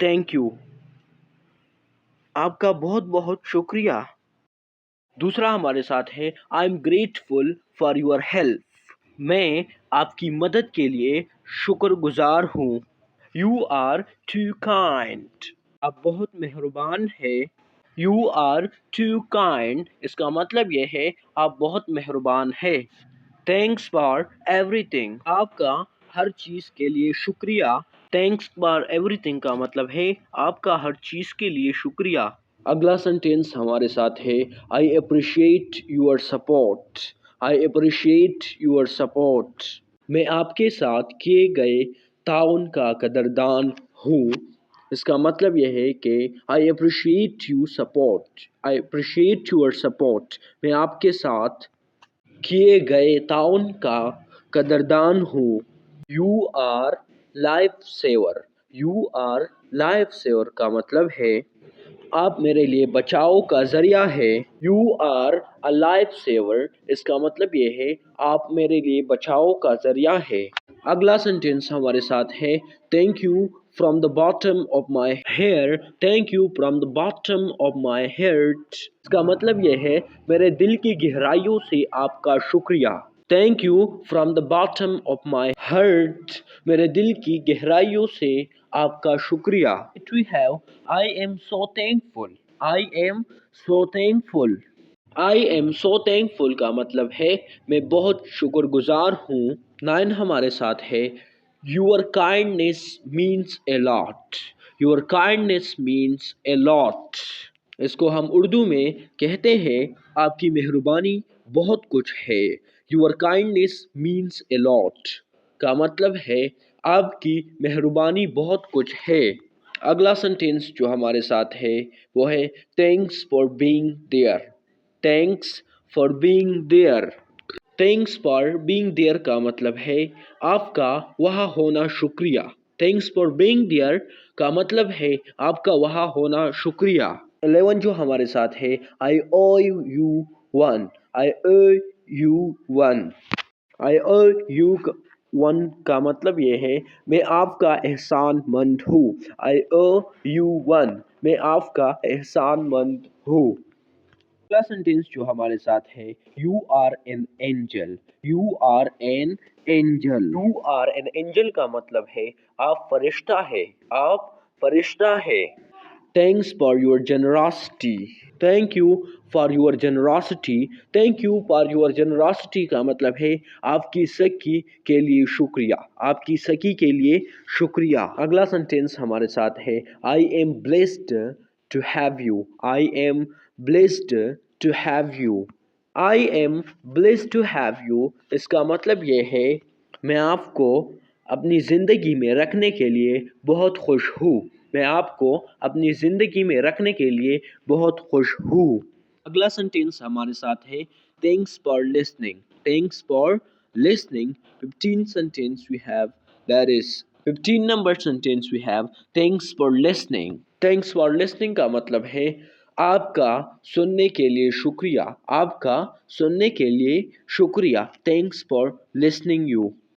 Thank you, آپ کا بہت بہت شکریہ۔ دوسرا ہمارے ساتھ ہے I am grateful for your help, میں آپ کی مدد کے لیے شکر گزار ہوں۔ یو آر ٹو کائنڈ، آپ بہت مہربان ہے۔ یو آر ٹو کائنڈ، اس کا مطلب یہ ہے آپ بہت مہربان ہے۔ تھینکس فار ایوری تھنگ، آپ کا ہر چیز کے لیے شکریہ۔ تھینکس فار ایوری تھنگ کا مطلب ہے آپ کا ہر چیز کے لیے شکریہ۔ اگلا سینٹینس ہمارے ساتھ ہے I appreciate your support, I appreciate your support, میں آپ کے ساتھ کیے گئے تعاون کا قدردان ہوں۔ اس کا مطلب یہ ہے کہ I appreciate you support, I appreciate your support, میں آپ کے ساتھ کیے گئے تعاون کا قدردان ہوں۔ You are life saver, you are life saver کا مطلب ہے آپ میرے لیے بچاؤ کا ذریعہ ہے۔ You are a lifesaver, اس کا مطلب یہ ہے آپ میرے لیے بچاؤ کا ذریعہ ہے۔ اگلا سینٹینس ہمارے ساتھ ہے thank you from the bottom of my heart, thank you from the bottom of my heart, اس کا مطلب یہ ہے میرے دل کی گہرائیوں سے آپ کا شکریہ۔ Thank you from the bottom of my heart, میرے دل کی گہرائیوں سے آپ کا شکریہ۔ We have I am so thankful، I am so thankful، I am so thankful کا مطلب ہے میں بہت شکر گزار ہوں۔ 9 ہمارے ساتھ ہے Your kindness means a lot، Your kindness means a lot، اس کو ہم اردو میں کہتے ہیں آپ کی مہربانی بہت کچھ ہے۔ Your kindness means a lot کا مطلب ہے آپ کی مہربانی بہت کچھ ہے۔ اگلا سینٹینس جو ہمارے ساتھ ہے وہ ہے thanks for being there, thanks for being there, thanks for being there کا مطلب ہے آپ کا وہاں ہونا شکریہ۔ تھینکس فار بینگ دیئر کا مطلب ہے آپ کا وہاں ہونا شکریہ۔ 11 جو ہمارے ساتھ ہے I owe you one, I owe you one, I owe you one کا مطلب یہ ہے میں آپ کا احسان مند ہوں۔ آئی او یو ون، میں آپ کا احسان مند ہوں۔ اگلا سینٹینس جو ہمارے ساتھ ہے you are an angel, you are an angel, you are an angel کا مطلب ہے آپ فرشتہ ہے، آپ فرشتہ ہے۔ Thanks for your generosity, thank you for your generosity, thank you for your generosity کا مطلب ہے آپ کی سخی کے لیے شکریہ، آپ کی سخی کے لیے شکریہ۔ اگلا سینٹینس ہمارے ساتھ ہے I am blessed to have you, I am blessed to have you, I am blessed to have you, اس کا مطلب یہ ہے میں آپ کو اپنی زندگی میں رکھنے کے لیے بہت خوش ہوں، میں آپ کو اپنی زندگی میں رکھنے کے لیے بہت خوش ہوں۔ اگلا سینٹینس ہمارے ساتھ ہے thanks for listening, thanks for listening. 15 sentence we have, that is 15 number sentence we have thanks for listening. Thanks for listening کا مطلب ہے آپ کا سننے کے لیے شکریہ، آپ کا سننے کے لیے شکریہ۔ Thanks for listening you.